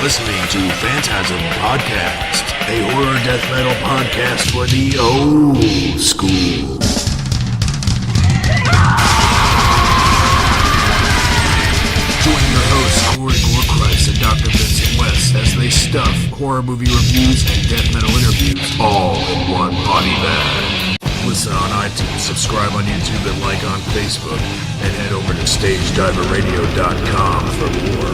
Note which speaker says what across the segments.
Speaker 1: listening to Phantasm Podcast, a horror death metal podcast for the old school. Join your hosts Gorechrist and Dr. Vincent West as they stuff horror movie reviews and death metal interviews all in one body bag. Listen on iTunes, subscribe on YouTube, and like on Facebook, and head over to StageDiverRadio.com for more.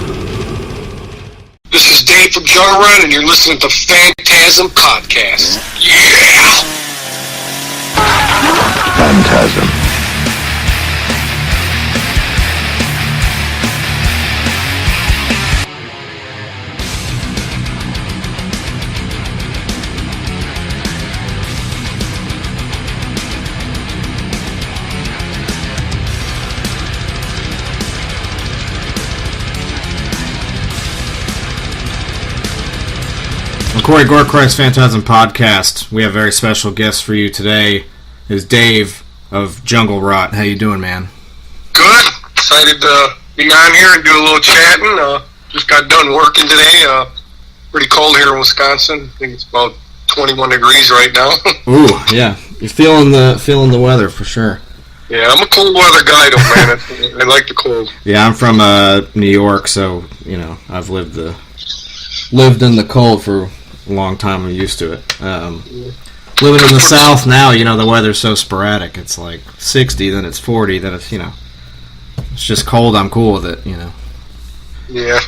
Speaker 2: This is Dave from Gorechrist, and you're listening to Phantasm Podcast. Yeah!
Speaker 1: Phantasm.
Speaker 3: Corey Gorechrist Phantasm Podcast. We have very special guests for you today. Is Dave of Jungle Rot. How you doing, man?
Speaker 2: Good. Excited to be on here and do a little chatting. Just got done working today. Pretty cold here in Wisconsin. I think it's about 21 degrees right now.
Speaker 3: Ooh, yeah. You're feeling the weather for sure.
Speaker 2: Yeah, I'm a cold weather guy though, man. I like the cold.
Speaker 3: Yeah, I'm from New York, so I've lived in the cold for a long time. I'm used to it. Living in the South now, the weather's so sporadic. It's like 60, then it's 40, then it's it's just cold. I'm cool with it.
Speaker 2: Yeah,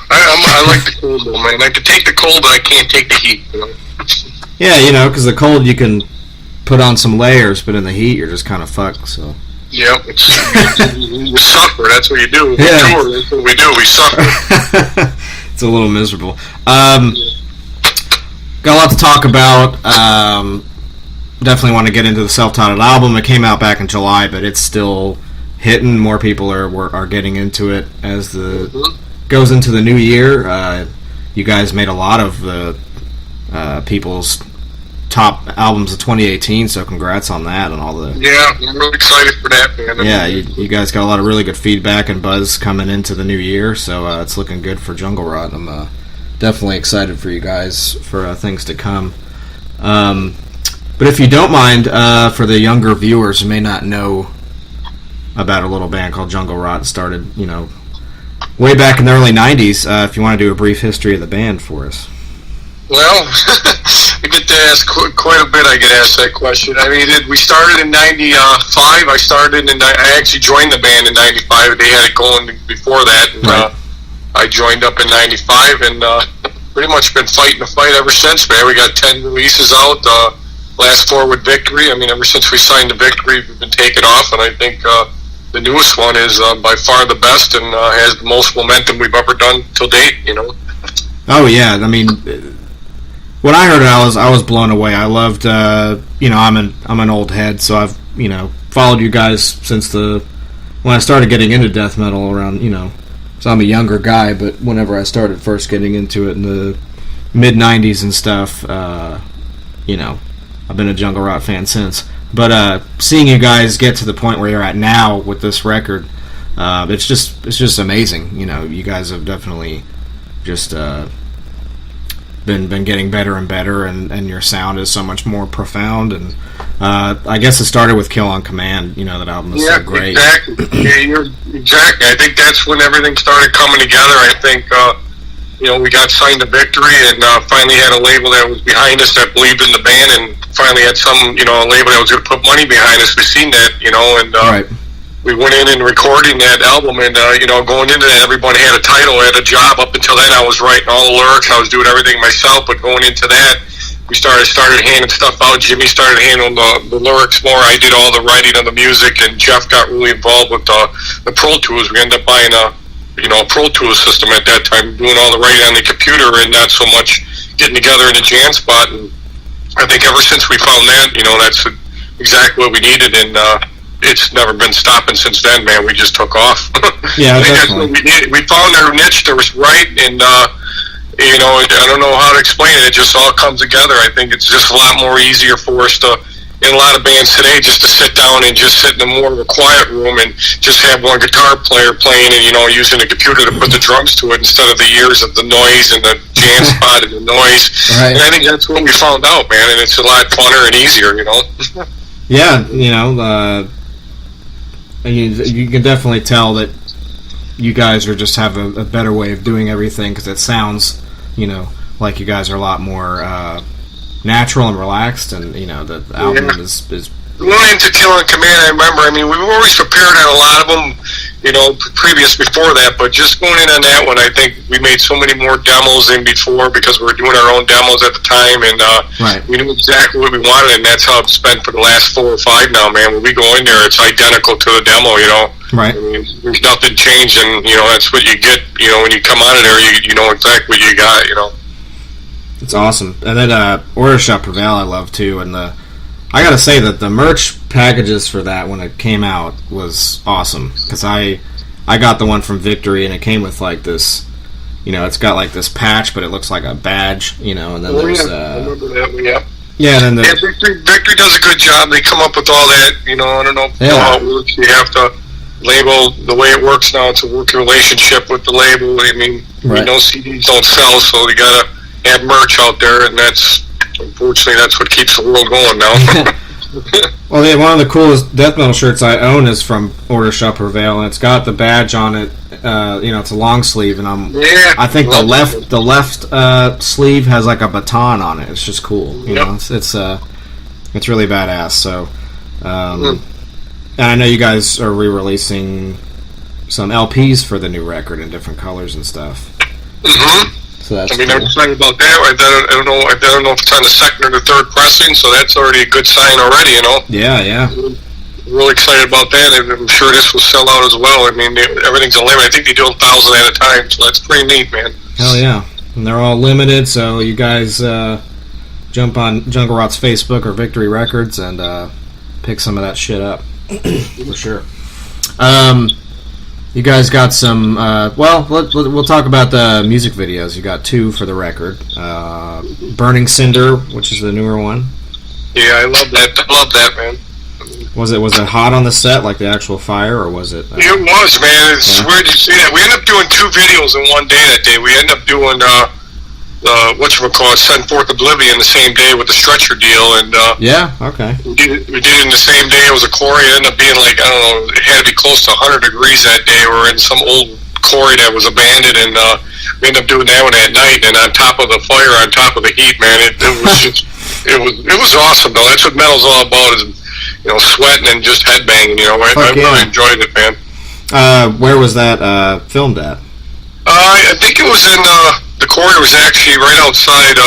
Speaker 2: I like the cold though, man. I can take the cold, but I can't take the heat.
Speaker 3: Yeah, because the cold you can put on some layers, but in the heat you're just kind of fucked. So.
Speaker 2: Yep, you suffer. That's what you do.
Speaker 3: Yeah.
Speaker 2: Sure, that's what we do. We suffer.
Speaker 3: It's a little miserable. Got a lot to talk about. Definitely want to get into the self-titled album. It came out back in July, but it's still hitting. More people are getting into it as goes into the new year. You guys made a lot of the people's top albums of 2018, so congrats on that and all the.
Speaker 2: Yeah, I'm really excited for that, man.
Speaker 3: Yeah, you guys got a lot of really good feedback and buzz coming into the new year, so it's looking good for Jungle Rot. I'm definitely excited for you guys for things to come. But if you don't mind, for the younger viewers who may not know about a little band called Jungle Rot, it started, way back in the early 90s, if you want to do a brief history of the band for us.
Speaker 2: Well, I get to ask quite a bit. I get asked that question. I mean, we started in 95. I actually joined the band in 95. They had it going before that. And,
Speaker 3: right.
Speaker 2: I joined up in 95 and pretty much been fighting the fight ever since, man. We got 10 releases out, last 4 with Victory. I mean, ever since we signed the Victory, we've been taking off, and I think the newest one is by far the best and has the most momentum we've ever done till date,
Speaker 3: Oh, yeah. I mean, when I heard it, I was blown away. I loved, I'm an old head, so I've, followed you guys since when I started getting into death metal around, so I'm a younger guy, but whenever I started first getting into it in the mid-90s and stuff, I've been a Jungle Rot fan since. But seeing you guys get to the point where you're at now with this record, it's just amazing. You guys have definitely just been getting better and better, and your sound is so much more profound. And I guess it started with Kill on Command. That album was so great.
Speaker 2: Exactly. Exactly. I think that's when everything started coming together. I think we got signed to Victory and finally had a label that was behind us that believed in the band, and finally had a label that was going to put money behind us. We've seen that, and
Speaker 3: right.
Speaker 2: We went in and recording that album, and going into that, everyone had a title, had a job. Up until then, I was writing all the lyrics, I was doing everything myself. But going into that, we started handing stuff out. Jimmy started handling the lyrics more. I did all the writing of the music, and Jeff got really involved with the Pro Tools. We ended up buying a Pro Tools system at that time, doing all the writing on the computer and not so much getting together in a jam spot. And I think ever since we found that, that's exactly what we needed, and it's never been stopping since then, man. We just took off.
Speaker 3: Yeah,
Speaker 2: I think that's what we did. We found our niche that was right, and I don't know how to explain it. It just all comes together. I think it's just a lot more easier for us to in a lot of bands today, just to sit down and just sit in a more of a quiet room and just have one guitar player playing and, using the computer to put the drums to it instead of the years of the noise and the jam spot and the noise.
Speaker 3: Right.
Speaker 2: And I think that's what we found out, man, and it's a lot funner and easier,
Speaker 3: Yeah, you can definitely tell that you guys are just have a better way of doing everything, because it sounds, like you guys are a lot more natural and relaxed, and the album is
Speaker 2: going into Kill on Command. I remember, we were always prepared on a lot of them, previous before that, but just going in on that one, I think we made so many more demos than before, because we were doing our own demos at the time, and
Speaker 3: right.
Speaker 2: we knew exactly what we wanted, and that's how it's been for the last 4 or 5 now, man. When we go in there, it's identical to the demo,
Speaker 3: Right.
Speaker 2: There's nothing changed, and that's what you get. When you come out of there, you know exactly what you got.
Speaker 3: It's awesome. And then Order Shall Prevail I love too, and I gotta say that the merch packages for that when it came out was awesome, because I got the one from Victory, and it came with like this, it's got like this patch, but it looks like a badge, and then there's
Speaker 2: I remember that one, yeah.
Speaker 3: Yeah, and then
Speaker 2: Victory does a good job. They come up with all that, I don't know how it works. You have to label the way it works now. It's a working relationship with the label.
Speaker 3: Right.
Speaker 2: CDs don't sell, so you gotta have merch out there, and unfortunately that's what keeps the world going now.
Speaker 3: Well, one of the coolest death metal shirts I own is from Order Shall Prevail, and it's got the badge on it. It's a long sleeve, and I think the left sleeve has like a baton on it. It's just cool. It's really badass. So, and I know you guys are re-releasing some LPs for the new record in different colors and stuff.
Speaker 2: Mm-hmm.
Speaker 3: So that's
Speaker 2: I'm excited about that. I don't know if it's on the second or the third pressing, so that's already a good sign already,
Speaker 3: Yeah.
Speaker 2: Really excited about that, and I'm sure this will sell out as well. Everything's unlimited. I think they do 1,000 at a time, so that's pretty neat, man.
Speaker 3: Hell yeah. And they're all limited, so you guys jump on Jungle Rot's Facebook or Victory Records and pick some of that shit up. For sure. You guys got some. We'll talk about the music videos. You got 2 for the record. Burning Cinder, which is the newer one.
Speaker 2: Yeah, I love that, man.
Speaker 3: Was it hot on the set, like the actual fire, or was it?
Speaker 2: It was, man. It's weird you see that. We ended up doing 2 videos in one day that day. We ended up doing Send Forth Oblivion the same day with the stretcher deal, and
Speaker 3: yeah, okay.
Speaker 2: We did it in the same day. It was a quarry. It ended up being like, I don't know, it had to be close to 100 degrees that day. We were in some old quarry that was abandoned, and we ended up doing that one at night. And on top of the fire, on top of the heat, man, it was just it was awesome though. That's what metal's all about, is sweating and just headbanging. I really enjoyed it, man.
Speaker 3: Where was that filmed at?
Speaker 2: I think it was in the quarry was actually right outside,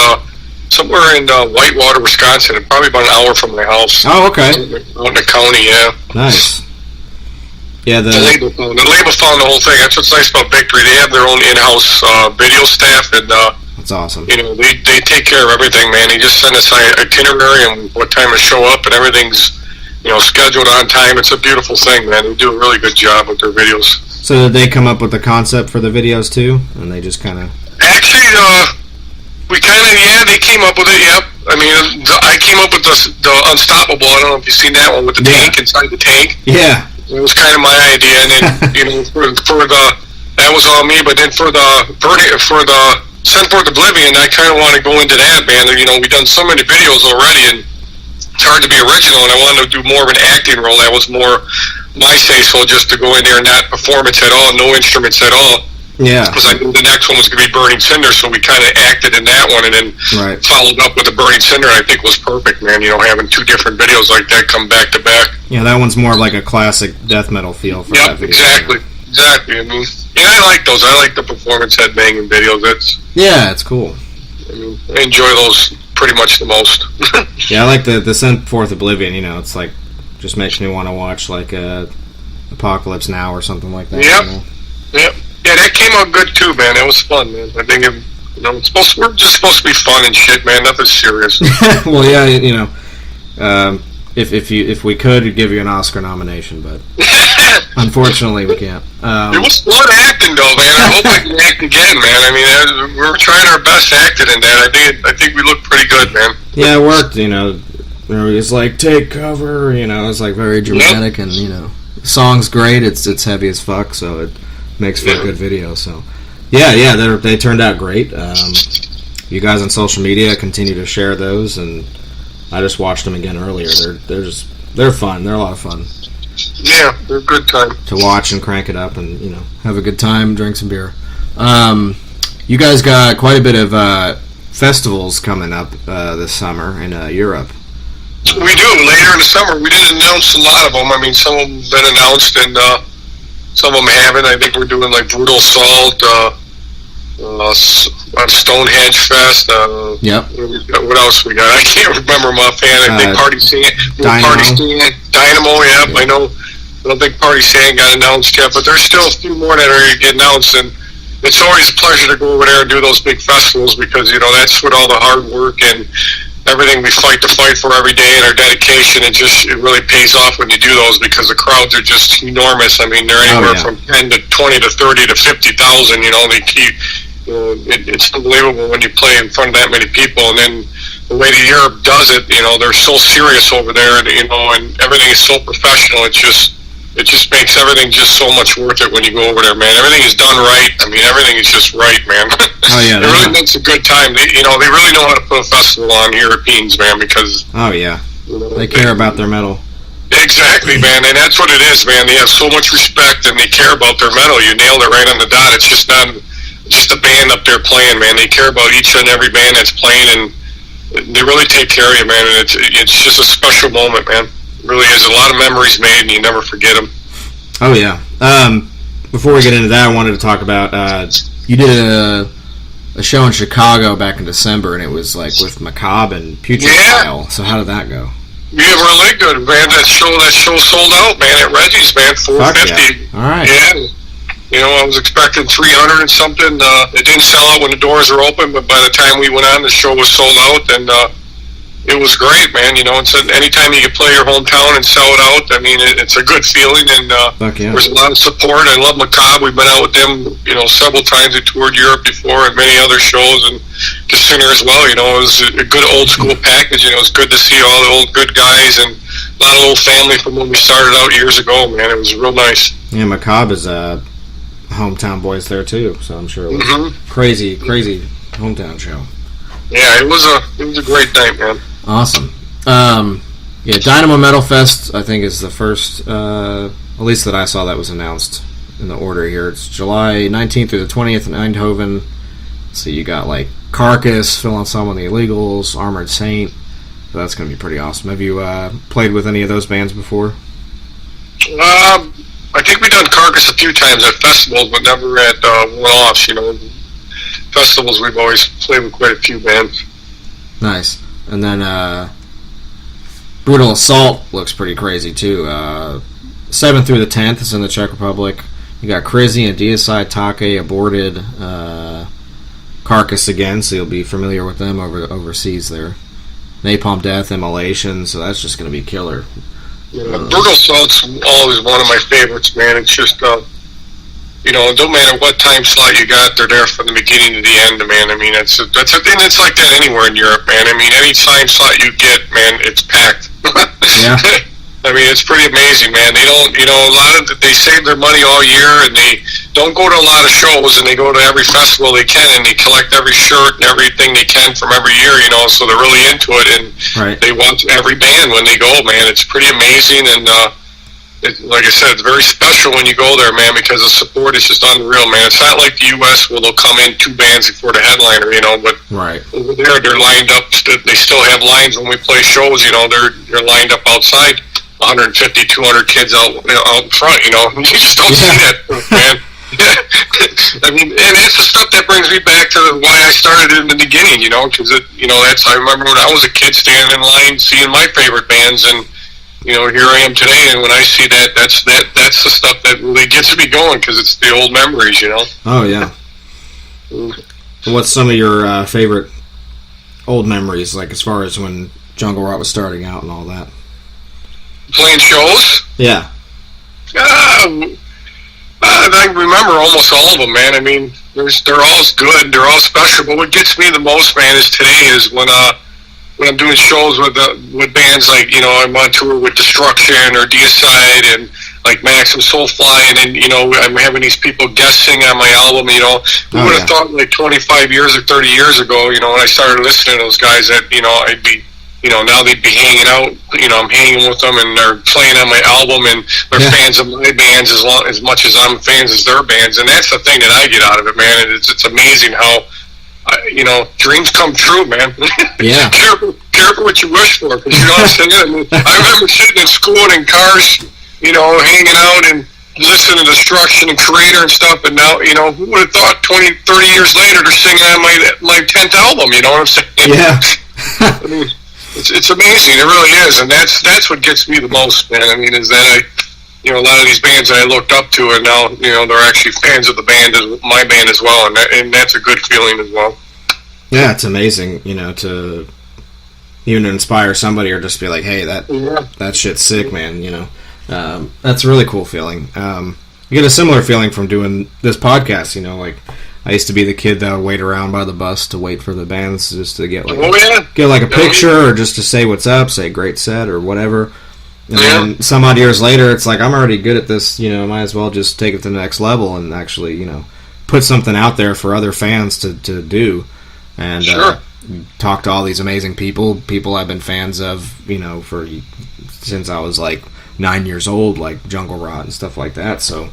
Speaker 2: somewhere in Whitewater, Wisconsin, and probably about an hour from my house.
Speaker 3: Oh, okay.
Speaker 2: Out in the county, yeah.
Speaker 3: Nice. Yeah, the
Speaker 2: label found the whole thing. That's what's nice about Victory. They have their own in-house video staff, and
Speaker 3: that's awesome.
Speaker 2: They take care of everything, man. They just send us an itinerary and what time to show up, and everything's scheduled on time. It's a beautiful thing, man. They do a really good job with their videos.
Speaker 3: So did they come up with the concept for the videos too, and they just kind of?
Speaker 2: Actually, they came up with it. Yep. I came up with the Unstoppable. I don't know if you've seen that one with the tank inside the tank.
Speaker 3: Yeah.
Speaker 2: It was kind of my idea, and then for that was all me. But then for the Send Forth Oblivion, I kind of want to go into that, man. We've done so many videos already, and it's hard to be original. And I wanted to do more of an acting role. That was more my say-so, just to go in there and not performance at all, no instruments at all.
Speaker 3: Yeah.
Speaker 2: Because I knew the next one was going to be Burning Cinder, so we kind of acted in that one, and then followed up with the Burning Cinder. I think was perfect, man. Having 2 different videos like that come back to back.
Speaker 3: Yeah, that one's more like a classic death metal feel for that video.
Speaker 2: Exactly. I like those. I like the performance headbanging videos.
Speaker 3: It's cool.
Speaker 2: I enjoy those pretty much the most.
Speaker 3: Yeah, I like the Send Forth Oblivion. It's like just makes me want to watch like Apocalypse Now or something like that.
Speaker 2: Yep. Yeah, that came out good too, man. That was fun, man. I think we're just supposed to be fun and shit, man. Nothing serious.
Speaker 3: Well, yeah, if we could, we'd give you an Oscar nomination, but unfortunately we can't.
Speaker 2: It was fun acting, though, man. I hope I can act again, man. We were trying our best acting in that. I think we looked pretty good, man.
Speaker 3: Yeah, it worked. It's like, take cover, it's like very dramatic, and the song's great. It's heavy as fuck, so it makes for a good video. So they turned out great. You guys on social media continue to share those, and I just watched them again earlier. They're fun. They're a lot of fun.
Speaker 2: Yeah, they're a good time
Speaker 3: to watch and crank it up, and have a good time, drink some beer. You guys got quite a bit of festivals coming up this summer in Europe.
Speaker 2: We do. Later in the summer, we didn't announce a lot of them. I mean, some of them have been announced, and some of them haven't. I think we're doing like Brutal Assault, Stonehenge Fest.
Speaker 3: Yep.
Speaker 2: What else we got? I can't remember them offhand. I think Party Sand, Dynamo. Yep, I know. I don't think Party Sand got announced yet, but there's still a few more that are going to get announced, and it's always a pleasure to go over there and do those big festivals because that's what all the hard work and everything we fight for every day and our dedication, it really pays off when you do those because the crowds are just enormous. I mean, they're anywhere from 10 to 20 to 30 to 50,000. They keep. It's unbelievable when you play in front of that many people, and then the way that Europe does it, they're so serious over there, and everything is so professional. It just makes everything just so much worth it when you go over there, man. Everything is done right. I mean, everything is just right, man.
Speaker 3: Oh yeah,
Speaker 2: it really makes a good time. They really know how to put a festival on, Europeans, man, because
Speaker 3: they care about their metal.
Speaker 2: Exactly, man, and that's what it is, man. They have so much respect and they care about their metal. You nailed it right on the dot. It's just not just a band up there playing, man. They care about each and every band that's playing, and they really take care of you, man. And it's just a special moment, man. It really is. A lot of memories made, and you never forget them.
Speaker 3: Oh yeah. Before we get into that, I wanted to talk about you did a show in Chicago back in December, and it was like with Macabre and Putrefile. So how did that go?
Speaker 2: Yeah, really good, man. That show sold out, man. At Reggie's, man, 450.
Speaker 3: Yeah. All right.
Speaker 2: Yeah. I was expecting 300 and something. It didn't sell out when the doors were open, but by the time we went on, the show was sold out, and it was great, man. It's anytime you can play your hometown and sell it out, I mean, it's a good feeling, and there's a lot of support. I love Macabre. We've been out with them, several times. We toured Europe before and many other shows, and the singer as well. It was a good old school package, and it was good to see all the old good guys and a lot of old family from when we started out years ago, man. It was real nice.
Speaker 3: Yeah, Macabre is hometown boys there too, so I'm sure it was crazy hometown show.
Speaker 2: Yeah, it was a great night, man.
Speaker 3: Awesome. Dynamo Metal Fest, I think, is the first, at least that I saw that was announced in the order here. It's July 19th through the 20th in Eindhoven. So you got like Carcass, Phil Ensemble and the Illegals, Armored Saint. So that's going to be pretty awesome. Have you played with any of those bands before?
Speaker 2: I think we've done Carcass a few times at festivals, but never at one-offs. Festivals, we've always played with quite a few bands.
Speaker 3: Nice. And then Brutal Assault looks pretty crazy too. 7th through the 10th is in the Czech Republic. You got Crizzy and Deicide, Take, Aborted, Carcass again, so you'll be familiar with them overseas there. Napalm Death, Immolation, so that's just going to be killer.
Speaker 2: Yeah, Brutal Assault's always one of my favorites, man. It's just, it don't matter what time slot you got, they're there from the beginning to the end, man. I mean, it's like that anywhere in Europe, man. I mean, any time slot you get, man, it's packed.
Speaker 3: Yeah.
Speaker 2: I mean, it's pretty amazing, man. They don't, they save their money all year, and they don't go to a lot of shows, and they go to every festival they can, and they collect every shirt and everything they can from every year, so they're really into it, and They watch every band when they go, man. It's pretty amazing, and like I said, it's very special when you go there, man, because the support is just unreal, man. It's not like the U.S. where they'll come in 2 bands before the headliner, but over there, they're lined up. They still have lines when we play shows, they're lined up outside. 150, 200 kids out in front, you just don't see that, man. I mean, and it's the stuff that brings me back to why I started in the beginning, because I remember when I was a kid standing in line seeing my favorite bands, and here I am today, and when I see that, that's the stuff that really gets me going, because it's the old memories,
Speaker 3: Oh yeah. So what's some of your favorite old memories, like as far as when Jungle Rot was starting out and all that?
Speaker 2: Playing shows?
Speaker 3: Yeah.
Speaker 2: I remember almost all of them, man. I mean, they're all good, they're all special, but what gets me the most, man, is today is when when I'm doing shows with bands like, you know, I'm on tour with Destruction or Deicide and like Maxim Soulfly, and then, you know, I'm having these people guesting on my album, you know. Who would have thought like 25 years or 30 years ago, you know, when I started listening to those guys that, you know, I'd be, you know, now they'd be hanging out, you know, I'm hanging with them and they're playing on my album and they're fans of my bands as much as I'm fans of their bands. And that's the thing that I get out of it, man. It's amazing how, you know, dreams come true, man.
Speaker 3: Yeah.
Speaker 2: Careful what you wish for, because, you know what I'm saying? I mean, I remember sitting in school and in cars, you know, hanging out and listening to Destruction and Creator and stuff, and now, you know, who would have thought 20, 30 years later they're singing on my 10th album, you know what I'm saying?
Speaker 3: Yeah.
Speaker 2: I mean, it's amazing, it really is, and that's what gets me the most, man. I mean, is that you know, a lot of these bands that I looked up to, and now, you know, they're actually fans of the band, my band as well, and that's a good feeling as well. Yeah,
Speaker 3: it's amazing, you know, to even inspire somebody or just be like, hey, that shit's sick, man, you know. That's a really cool feeling. You get a similar feeling from doing this podcast, you know, like I used to be the kid that would wait around by the bus to wait for the bands just to get like a picture or just to say what's up, say great set or whatever. And then some odd years later, it's like, I'm already good at this, you know, might as well just take it to the next level and actually, you know, put something out there for other fans to do. And talk to all these amazing people I've been fans of, you know, since I was like 9 years old, like Jungle Rot and stuff like that. So,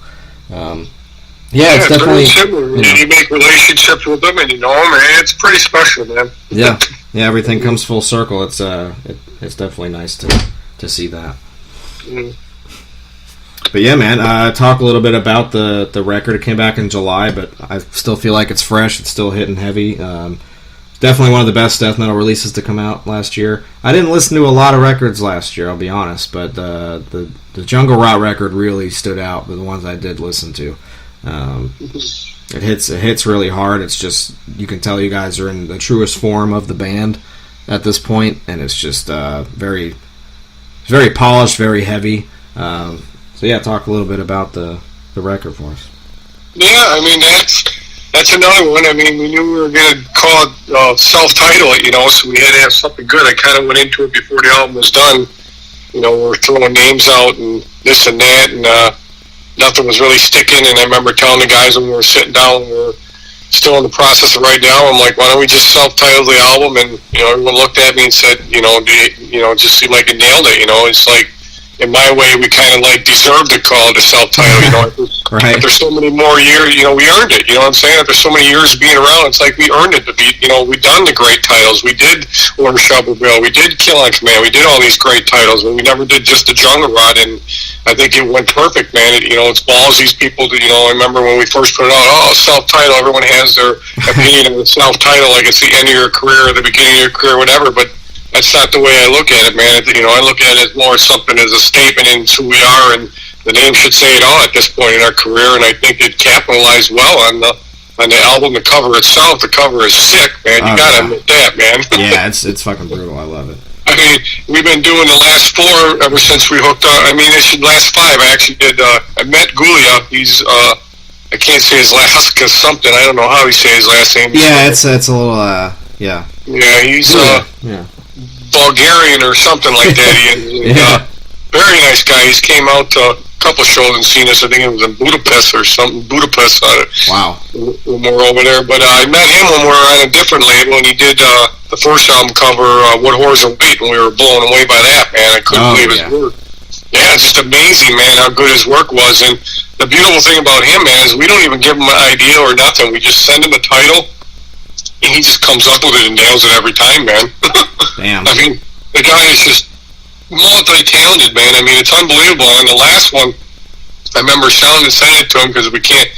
Speaker 3: it's definitely
Speaker 2: similar. You know, you make relationships with them, and you know them, and it's pretty special, man.
Speaker 3: yeah, everything comes full circle. It's definitely nice to see that. But yeah, man, talk a little bit about the record. It came back in July, but I still feel like it's fresh. It's still hitting heavy. It's definitely one of the best death metal releases to come out last year. I didn't listen to a lot of records last year, I'll be honest, but the Jungle Rot record really stood out, the ones I did listen to. It hits really hard. It's just, you can tell you guys are in the truest form of the band at this point, and it's just very polished, very heavy. So yeah, talk a little bit about the record for us.
Speaker 2: Yeah, I mean, that's another one. I mean, we knew we were going to call it self-title it, you know, so we had to have something good. I kind of went into it before the album was done. You know, we were throwing names out and this and that, and nothing was really sticking. And I remember telling the guys when we were sitting down, we were still in the process of writing the album, I'm like, why don't we just self-title the album? And, you know, everyone looked at me and said, you know, it just seemed like it nailed it, you know. It's like, in my way, we kind of like deserved to call it a self-title, you know.
Speaker 3: Right.
Speaker 2: If there's so many more years, you know, we earned it, you know what I'm saying? If there's so many years being around, it's like we earned it to be, you know, we done the great titles. We did Order Shovel Bill, we did Kill on Command, we did all these great titles, and we never did just the Jungle Rot, and I think it went perfect, man. You know, it's balls these people, you know, I remember when we first put it out, self-title, everyone has their opinion of the self-title, like it's the end of your career or the beginning of your career, whatever, but that's not the way I look at it, man. You know, I look at it more as something as a statement into who we are, and the name should say it all at this point in our career. And I think it capitalized well on the album. The cover itself, the cover is sick, man. You gotta admit that, man.
Speaker 3: Yeah, it's fucking brutal. I love it.
Speaker 2: I mean, we've been doing the last 4 ever since we hooked up. I mean, it's the last 5. I actually did. I met Gulia. He's I can't say his last because something. I don't know how he says his last name.
Speaker 3: Yeah, it's a little yeah.
Speaker 2: Yeah, he's Bulgarian or something like that. Very nice guy. He's came out to a couple shows and seen us. I think it was in Budapest or something.
Speaker 3: Wow.
Speaker 2: When we were over there. But I met him when we were on a different label, and he did the first album cover, What Whores Await, and we were blown away by that, man. I couldn't believe his work. Yeah, it's just amazing, man, how good his work was. And the beautiful thing about him, man, is we don't even give him an idea or nothing. We just send him a title, and he just comes up with it and nails it every time, man.
Speaker 3: Damn.
Speaker 2: I mean, the guy is just multi-talented, man. I mean, it's unbelievable. And the last one, I remember sending it to him because we can't,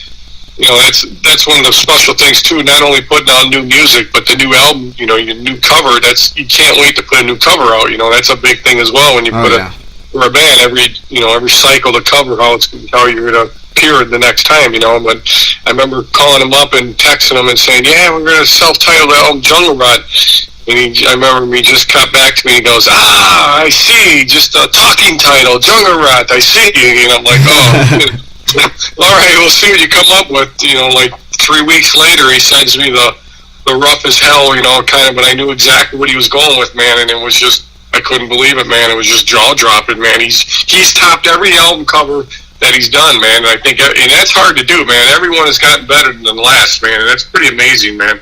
Speaker 2: you know, that's one of the special things too. Not only putting out new music, but the new album, you know, your new cover. You can't wait to put a new cover out. You know, that's a big thing as well when you for a band every cycle the cover how you're gonna appear the next time, you know. But I remember calling him up and texting him and saying, yeah, we're gonna self-title the album Jungle Rot. And I remember he just got back to me and he goes, I see, just a talking title, Jungle Rot, I see. And I'm like, all right, we'll see what you come up with. You know, like 3 weeks later, he sends me the rough as hell, kind of, but I knew exactly what he was going with, man, and it was just, I couldn't believe it, man. It was just jaw-dropping, man. He's topped every album cover that he's done, man, and I think, and that's hard to do, man. Everyone has gotten better than the last, man, and that's pretty amazing, man.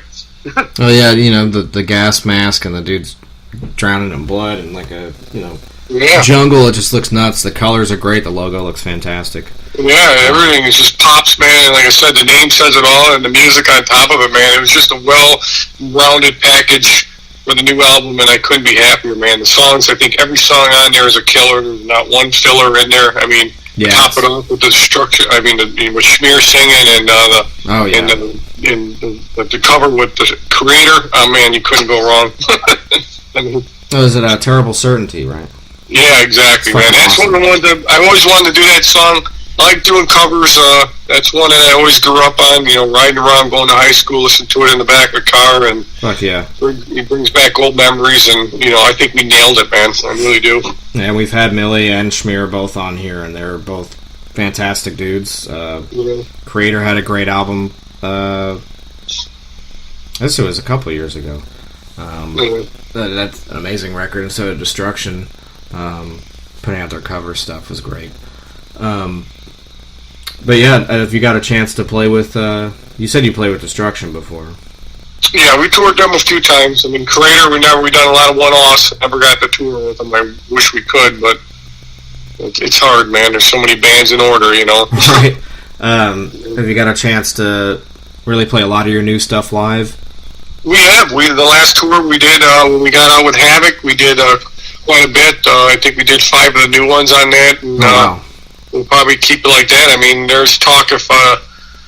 Speaker 3: Oh, yeah, the gas mask and the dude's drowning in blood and like a, jungle, it just looks nuts. The colors are great. The logo looks fantastic.
Speaker 2: Yeah, everything is just pops, man. And like I said, the name says it all, and the music on top of it, man. It was just a well-rounded package for the new album, and I couldn't be happier, man. The songs, I think every song on there is a killer. There's not one filler in there. I mean, top it off with the structure. I mean, with Schmear singing and the cover with the Creator. Oh man, you couldn't go wrong. I mean,
Speaker 3: is it a Terrible Certainty, right?
Speaker 2: Yeah, exactly, man. That's one of the ones that I always wanted to do. That song. I like doing covers. That's one that I always grew up on. Riding around, going to high school, listening to it in the back of the car, and
Speaker 3: fuck yeah,
Speaker 2: it brings back old memories. And I think we nailed it, man. I really do.
Speaker 3: Yeah, we've had Millie and Schmear both on here, and they're both fantastic dudes. Creator had a great album. This was a couple of years ago. That's an amazing record, and so did Destruction. Putting out their cover stuff was great. But yeah, if you got a chance to play with, you said you played with Destruction before.
Speaker 2: Yeah, we toured them a few times. I mean, Creator, we done a lot of one-offs. Never got to tour with them. I wish we could, but it's hard, man. There's so many bands in order,
Speaker 3: Right. Have you got a chance to really play a lot of your new stuff live?
Speaker 2: We have. The last tour we did, when we got out with Havoc, we did quite a bit. I think we did 5 of the new ones on that, and
Speaker 3: wow.
Speaker 2: We'll probably keep it like that. I mean, there's talk if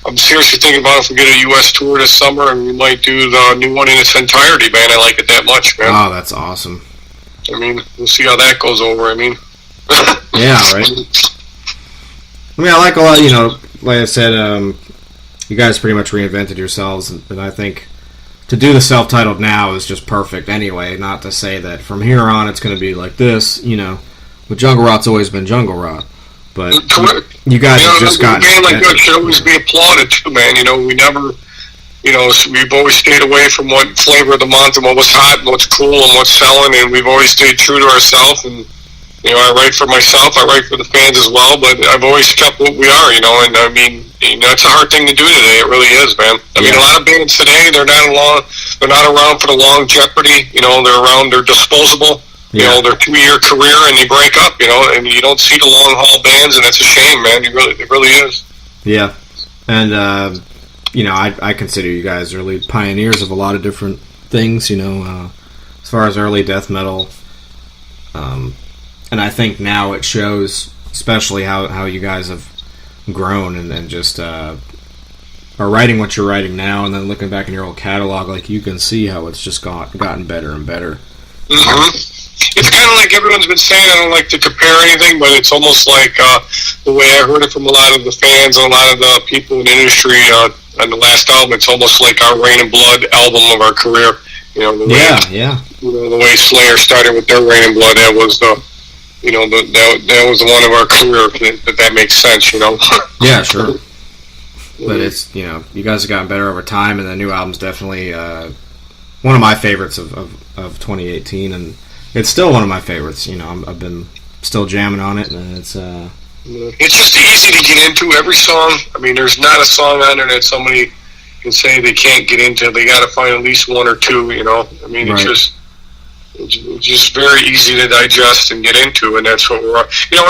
Speaker 2: I'm seriously thinking about if we get a U.S. tour this summer, and we might do the new one in its entirety, man. I like it that much, man.
Speaker 3: Oh, that's awesome.
Speaker 2: I mean, we'll see how that goes over. I mean,
Speaker 3: yeah, right. I mean, I like a lot. Like I said, you guys pretty much reinvented yourselves, and I think to do the self-titled now is just perfect. Anyway, not to say that from here on it's going to be like this. But Jungle Rot's always been Jungle Rot. But you guys have just gotten.
Speaker 2: A game like that should always be applauded too, man. We never, we've always stayed away from what flavor of the month and what was hot and what's cool and what's selling, and we've always stayed true to ourselves. And I write for myself, I write for the fans as well, but I've always kept what we are, and I mean, it's a hard thing to do today. It really is, man. I mean, a lot of bands today, they're not around for the long jeopardy. They're around, they're disposable. Their 2-year career, and they break up, and you don't see the long haul bands, and it's a shame, man. It really is.
Speaker 3: Yeah, and I consider you guys really pioneers of a lot of different things. As far as early death metal, and I think now it shows, especially how you guys have grown and just are writing what you're writing now, and then looking back in your old catalog, like you can see how it's just gotten better and better.
Speaker 2: Mm-hmm. It's kind of like everyone's been saying. I don't like to compare anything, but it's almost like the way I heard it from a lot of the fans and a lot of the people in the industry on the last album. It's almost like our Rain and Blood album of our career. The way Slayer started with their Rain and Blood, that was the, that was the one of our career. That makes sense,
Speaker 3: Yeah, sure. But it's you guys have gotten better over time, and the new album's definitely one of my favorites of 2018, and it's still one of my favorites. I've been still jamming on it, and it's
Speaker 2: just easy to get into. Every song, I mean, there's not a song on there that somebody can say they can't get into. They got to find at least one or two. I mean, right. It's just very easy to digest and get into, and that's what we're. When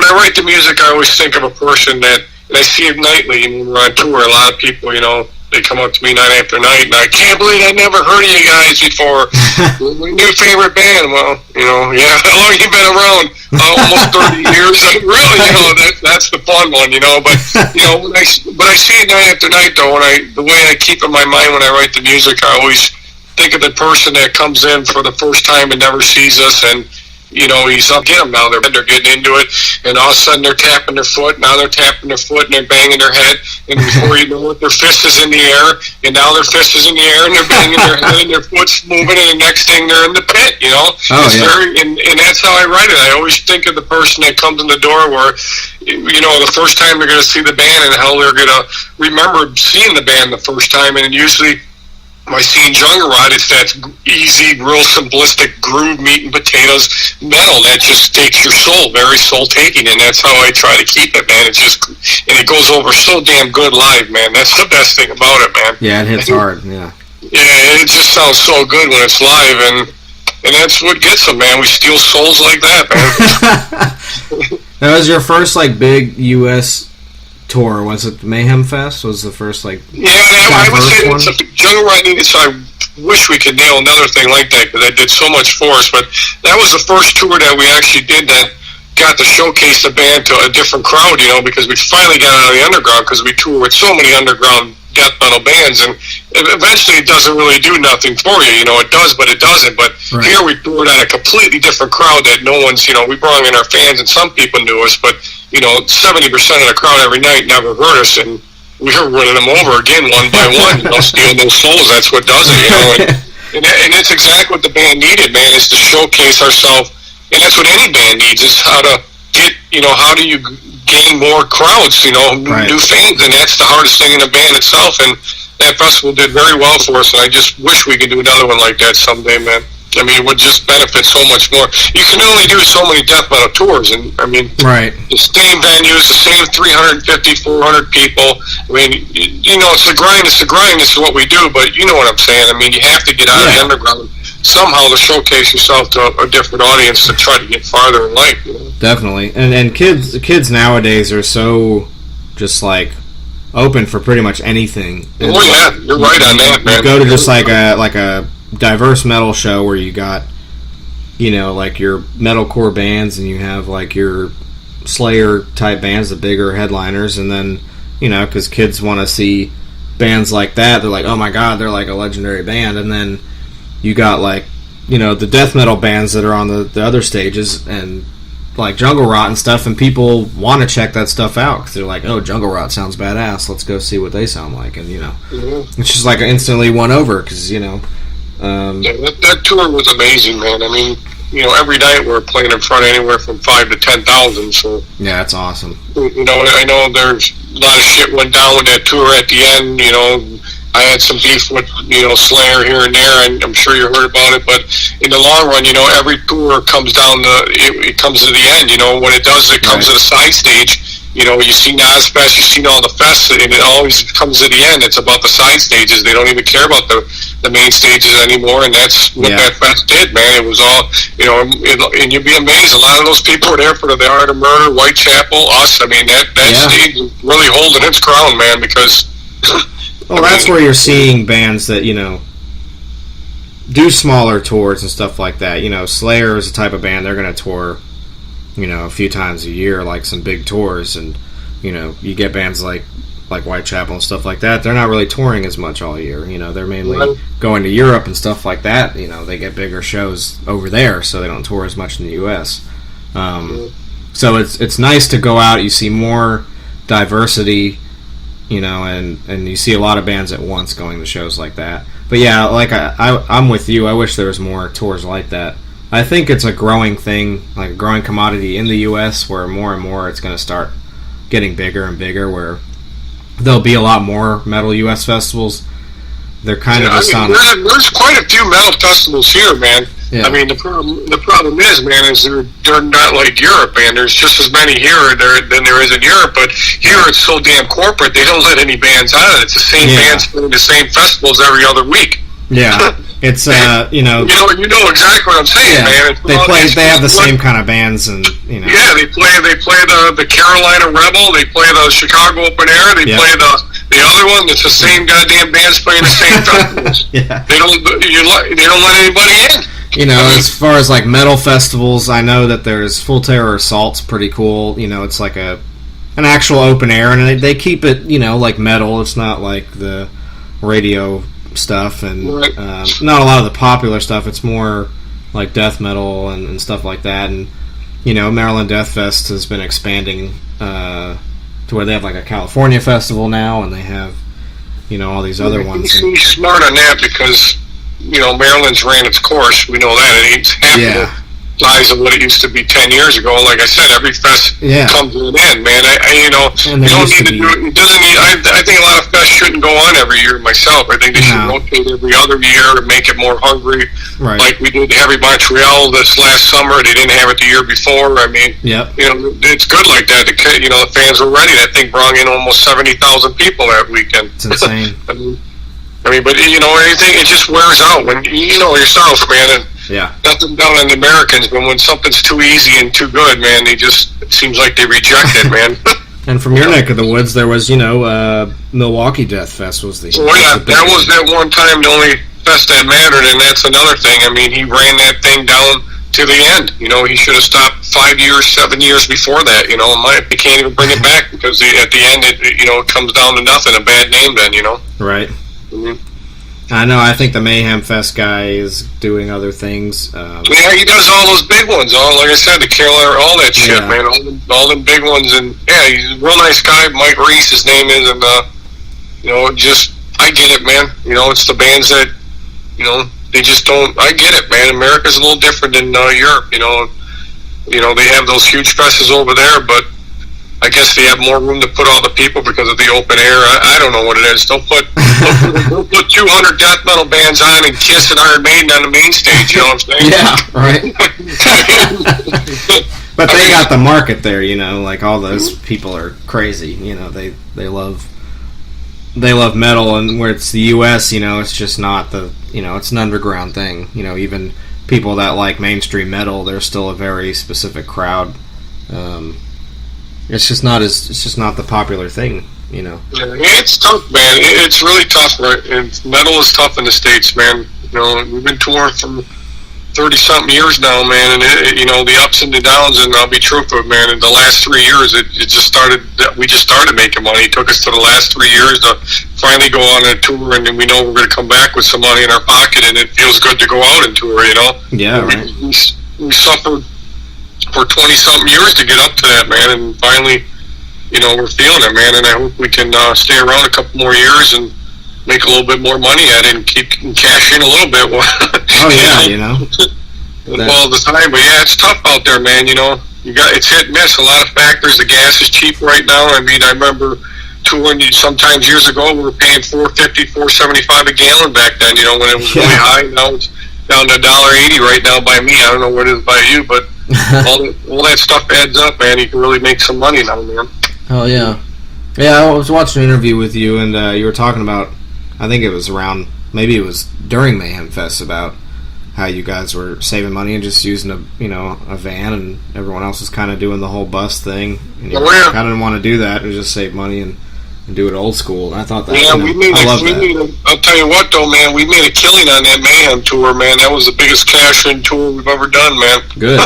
Speaker 2: I write the music, I always think of a person that, and I see it nightly. When we're on tour, a lot of people, they come up to me night after night, and I can't believe I never heard of you guys before. New favorite band? Well, yeah, how long you been around? Almost 30 years. Really, that's the fun one, But but I see it night after night, though. The way I keep in my mind when I write the music, I always think of the person that comes in for the first time and never sees us, and he's up, get them now. They're getting into it, and all of a sudden they're tapping their foot. Now they're tapping their foot, and they're banging their head. And before you know it, their fist is in the air, and now their fist is in the air, and they're banging their head, and their foot's moving, and the next thing they're in the pit. And that's how I write it. I always think of the person that comes in the door, where the first time they're going to see the band, and how they're going to remember seeing the band the first time, and usually my scene Juggernaut, it's that easy, real simplistic groove meat and potatoes metal that just takes your soul, very soul taking, and that's how I try to keep it, man. And it goes over so damn good live, man. That's the best thing about it, man.
Speaker 3: Yeah, it hits hard. Yeah.
Speaker 2: Yeah, it just sounds so good when it's live, and that's what gets them, man. We steal souls like that, man.
Speaker 3: That was your first like big U.S. tour. Was it Mayhem Fest? Was the first like?
Speaker 2: Yeah, I would say it's a Juggernaut needed. So I wish we could nail another thing like that because I did so much for us. But that was the first tour that we actually did that got to showcase the band to a different crowd. You know, because we finally got out of the underground because we tour with so many underground death metal bands, and eventually it doesn't really do nothing for you. You know, it does, but it doesn't. But right. Here we toured at a completely different crowd that no one's. You know, we brought in our fans, and some people knew us, but 70% of the crowd every night never heard us, and we were running them over again one by one. Stealing those souls. That's what does it. And it's exactly what the band needed, man. Is to showcase ourselves, and that's what any band needs. Is how to get. How do you gain more crowds,
Speaker 3: right.
Speaker 2: New fans, and that's the hardest thing in the band itself, and that festival did very well for us, and I just wish we could do another one like that someday, man. I mean, it would just benefit so much more. You can only do so many death metal tours, and I mean,
Speaker 3: right.
Speaker 2: The same venues, the same 350, 400 people. I mean, it's the grind, this is what we do, but you know what I'm saying. I mean, you have to get out of the underground somehow to showcase yourself to a different audience to try to get farther in life.
Speaker 3: Definitely, and kids nowadays are so just like open for pretty much anything.
Speaker 2: And yeah, you're right on that, man.
Speaker 3: You go to just like a diverse metal show where you got like your metalcore bands, and you have like your Slayer type bands, the bigger headliners, and then because kids want to see bands like that, they're like, oh my god, they're like a legendary band, and then you got like the death metal bands that are on the other stages, and like Jungle Rot and stuff, and people want to check that stuff out because they're like, oh, Jungle Rot sounds badass, let's go see what they sound like, and it's just like instantly won over because
Speaker 2: that tour was amazing, man. I mean, every night we're playing in front of anywhere from 5,000 to 10,000. So
Speaker 3: yeah, that's awesome.
Speaker 2: I know there's a lot of shit went down with that tour at the end. I had some beef with Slayer here and there, and I'm sure you heard about it. But in the long run, every tour comes down it comes to the end. When it does, it comes to the side stage. You've seen Ozfest, you've seen all the fests, and it always comes to the end. It's about the side stages. They don't even care about the main stages anymore, and that's what that fest did, man. It was all, and you'd be amazed. A lot of those people were there for the Art of Murder, Whitechapel, us. I mean, that stage is really holding its crown, man, because...
Speaker 3: Well, that's where you're seeing bands that, do smaller tours and stuff like that. Slayer is the type of band, they're going to tour, a few times a year, like some big tours. And, you get bands like Whitechapel and stuff like that, they're not really touring as much all year. They're mainly going to Europe and stuff like that. They get bigger shows over there, so they don't tour as much in the U.S. So it's nice to go out, you see more diversity, and you see a lot of bands at once going to shows like that. But yeah, like I'm with you. I wish there was more tours like that. I think it's a growing thing, like a growing commodity in the U.S. where more and more it's going to start getting bigger and bigger, where there'll be a lot more metal U.S. festivals. They're kind of just on...
Speaker 2: There's quite a few metal festivals here, man.
Speaker 3: Yeah.
Speaker 2: I mean, the problem is, man, is they're not like Europe, man. There's just as many here than there is in Europe, but here it's so damn corporate, they don't let any bands on. It's the same bands playing the same festivals every other week.
Speaker 3: Yeah, it's
Speaker 2: You know exactly what I'm saying, man.
Speaker 3: They have the same kind of bands, and
Speaker 2: Yeah, they play the Carolina Rebel, they play the Chicago Open Air, they play the other one. It's the same goddamn bands playing the same festivals.
Speaker 3: Yeah,
Speaker 2: they don't let anybody in.
Speaker 3: As far as like metal festivals, I know that there's Full Terror Assault's pretty cool. It's like an actual open air, and they keep it like metal. It's not like the radio stuff, and not a lot of the popular stuff. It's more like death metal and stuff like that. And Maryland Death Fest has been expanding to where they have like a California festival now, and they have all these other ones.
Speaker 2: He's smart on that because Maryland's ran its course. We know that it ain't happening. size of what it used to be 10 years ago. Like I said, every fest comes to an end, man. You don't need to do it. It doesn't need. I think a lot of fests shouldn't go on every year myself. I think they should rotate every other year to make it more hungry.
Speaker 3: Right.
Speaker 2: Like we did Heavy Montreal this last summer. They didn't have it the year before. I mean, it's good like that. The fans were ready. That thing brought in almost 70,000 people that weekend.
Speaker 3: It's insane.
Speaker 2: I mean, but anything, it just wears out when yourself, man. And nothing down on the Americans, but when something's too easy and too good, man, it seems like they reject it, man.
Speaker 3: And from your neck of the woods, there was, Milwaukee Death Fest was the.
Speaker 2: Well, yeah, that was that one time the only fest that mattered, and that's another thing. I mean, he ran that thing down to the end. He should have stopped 5 years, 7 years before that. They can't even bring it back because at the end, it comes down to nothing, a bad name then.
Speaker 3: Right.
Speaker 2: Mm-hmm.
Speaker 3: I know. I think the Mayhem Fest guy is doing other things.
Speaker 2: Yeah, he does all those big ones. Like I said, the Carolina, all that shit, man. All them big ones, and he's a real nice guy. Mike Reese, his name is, and I get it, man. It's the bands that they just don't. I get it, man. America's a little different than Europe. They have those huge festivals over there, but I guess they have more room to put all the people because of the open air. I don't know what it is. They'll put 200 death metal bands on and Kiss and Iron Maiden on the main stage. You know what I'm saying?
Speaker 3: Yeah, right. But they got the market there. Like all those people are crazy. They love metal, and where it's the U.S., it's just not the it's an underground thing. Even people that like mainstream metal, they're still a very specific crowd. It's just not the popular thing,
Speaker 2: Yeah, it's tough, man. It's really tough, right? And metal is tough in the States, man. We've been touring for 30-something years now, man, and the ups and the downs. And I'll be truthful, man. In the last 3 years, it just started. We just started making money. It took us to the last 3 years to finally go on a tour, and then we know we're going to come back with some money in our pocket, and it feels good to go out and tour.
Speaker 3: Yeah, right.
Speaker 2: We suffered for 20-something years to get up to that, man, and finally, we're feeling it, man, and I hope we can stay around a couple more years and make a little bit more money at it and cash in a little bit.
Speaker 3: Oh, yeah,
Speaker 2: All the time, but yeah, it's tough out there, man, it's hit and miss. A lot of factors. The gas is cheap right now. I mean, I remember touring sometimes years ago, we were paying $4.50, $4.75 a gallon back then, when it was really high. Now it's down to $1.80 right now by me. I don't know what it is by you, but all that stuff adds up, man. You can really make some money now, man.
Speaker 3: Oh, yeah. Yeah, I was watching an interview with you, and you were talking about, I think it was maybe it was during Mayhem Fest, about how you guys were saving money and just using a van, and everyone else was kind of doing the whole bus thing. And you kind of didn't want to do that, and just save money and do it old school. And I thought that,
Speaker 2: I'll tell you what, though, man, we made a killing on that Mayhem tour, man. That was the biggest cash-in tour we've ever done, man.
Speaker 3: Good.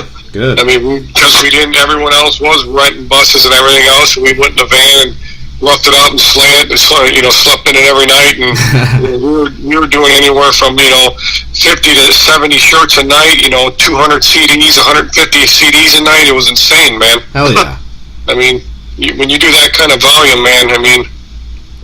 Speaker 2: I mean, because we didn't, everyone else was renting buses and everything else, and we went in the van and roughed it out and slept in it every night, and we were doing anywhere from 50 to 70 shirts a night, 200 CDs, 150 CDs a night. It was insane, man.
Speaker 3: Hell yeah.
Speaker 2: I mean, when you do that kind of volume, man, I mean,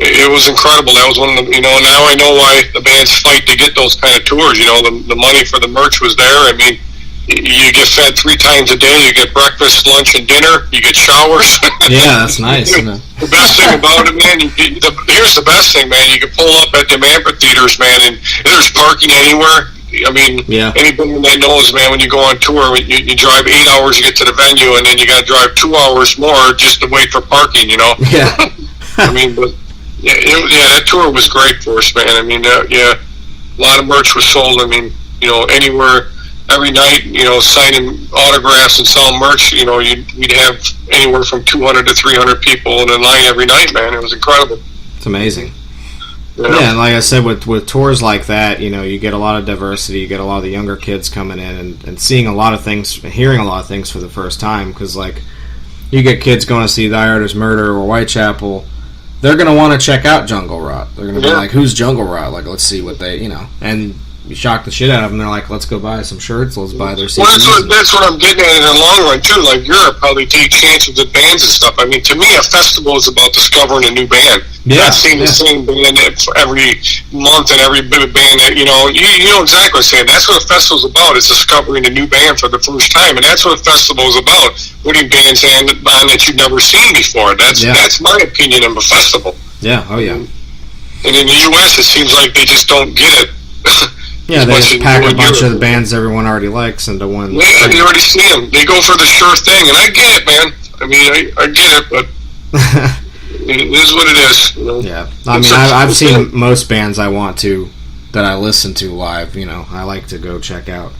Speaker 2: it was incredible. That was one of the, now I know why the bands fight to get those kind of tours. The money for the merch was there. I mean, you get fed 3 times a day. You get breakfast, lunch, and dinner. You get showers.
Speaker 3: Yeah, that's nice.
Speaker 2: The best thing about it, man, here's the best thing, man. You can pull up at them amphitheaters, man, and there's parking anywhere. I mean, anybody that knows, man, when you go on tour, you drive 8 hours to get to the venue, and then you got to drive 2 hours more just to wait for parking,
Speaker 3: Yeah.
Speaker 2: I mean, but, that tour was great for us, man. I mean, a lot of merch was sold. I mean, anywhere, every night, signing autographs and selling merch, we'd have anywhere from 200 to 300 people in a line every night, man. It was incredible.
Speaker 3: It's amazing. Yeah, and like I said, with tours like that, you get a lot of diversity. You get a lot of the younger kids coming in and seeing a lot of things, hearing a lot of things for the first time. Because, like, you get kids going to see The Idols Murder or Whitechapel, they're going to want to check out Jungle Rot. They're going to be like, who's Jungle Rot? Like, let's see what they, And you shock the shit out of them. They're like, let's go buy some shirts. Let's buy their CDs.
Speaker 2: Well, that's what I'm getting at in the long run, too. Like Europe, how they take chances with bands and stuff. I mean, to me, a festival is about discovering a new band.
Speaker 3: Yeah.
Speaker 2: Not seeing the same band every month and every band that, you know exactly what I'm saying. That's what a festival's about, is discovering a new band for the first time. And that's what a festival is about, putting bands on that you've never seen before. That's my opinion of a festival.
Speaker 3: Yeah, oh yeah.
Speaker 2: And in the U.S., it seems like they just don't get it.
Speaker 3: Yeah, they just pack a bunch of the bands everyone already likes into one.
Speaker 2: Yeah, you already see them. They go for the sure thing, and I get it, man. I mean, I get it, but it is what it is. You know?
Speaker 3: Yeah, I mean, I've seen most bands I want to, that I listen to live. You know, I like to go check out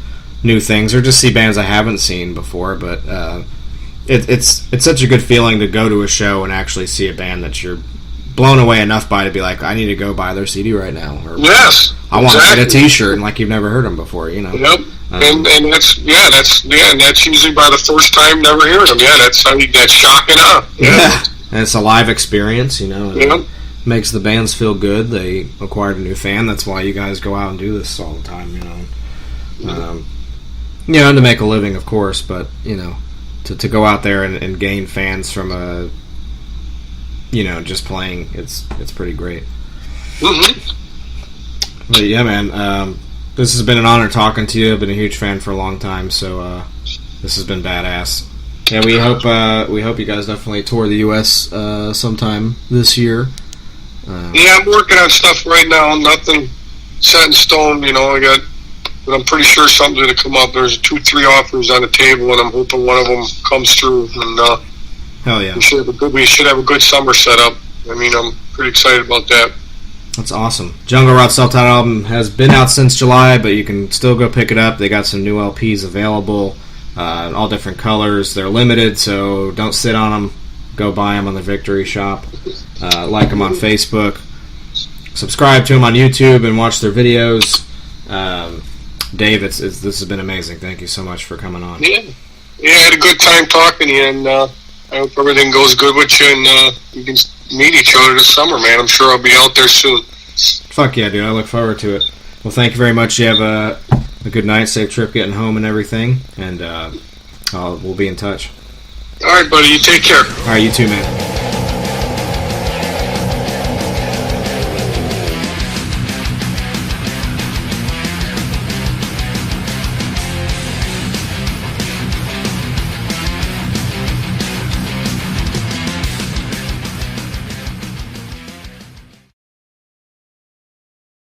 Speaker 3: new things or just see bands I haven't seen before. But it's such a good feeling to go to a show and actually see a band that you're blown away enough by to be like, I need to go buy their CD right now. Or,
Speaker 2: yes,
Speaker 3: I want to get a T-shirt, and like you've never heard them before, you know.
Speaker 2: Yep, and that's usually by the first time never hearing them. Yeah, that's shocking up.
Speaker 3: Yeah, and it's a live experience, you know. And makes the bands feel good. They acquired a new fan. That's why you guys go out and do this all the time, you know. And to make a living, of course, but you know, to go out there and gain fans from a, you know, just playing, it's pretty great. But yeah, man, this has been an honor talking to you. I've been a huge fan for a long time, so this has been badass. Yeah, we hope you guys definitely tour the U.S. Sometime this year.
Speaker 2: I'm working on stuff right now. Nothing set in stone, you know. But I'm pretty sure something's going to come up. There's 2-3 offers on the table, and I'm hoping one of them comes through. And
Speaker 3: hell yeah,
Speaker 2: we should have a good summer set up. I mean, I'm pretty excited about that.
Speaker 3: That's awesome. Jungle Rot's self-titled album has been out since July, but you can still go pick it up. They got some new LPs available, all different colors. They're limited, so don't sit on them. Go buy them on the Victory Shop. Like them on Facebook. Subscribe to them on YouTube and watch their videos. Dave, this has been amazing. Thank you so much for coming on.
Speaker 2: Yeah, I had a good time talking to you, and I hope everything goes good with you, and you can meet each other this summer, man. I'm sure I'll be out there soon.
Speaker 3: Fuck yeah, dude. I look forward to it. Well, thank you very much. You have a good night, safe trip getting home and everything, and we'll be in touch.
Speaker 2: All right, buddy. You take care.
Speaker 3: All right, you too, man.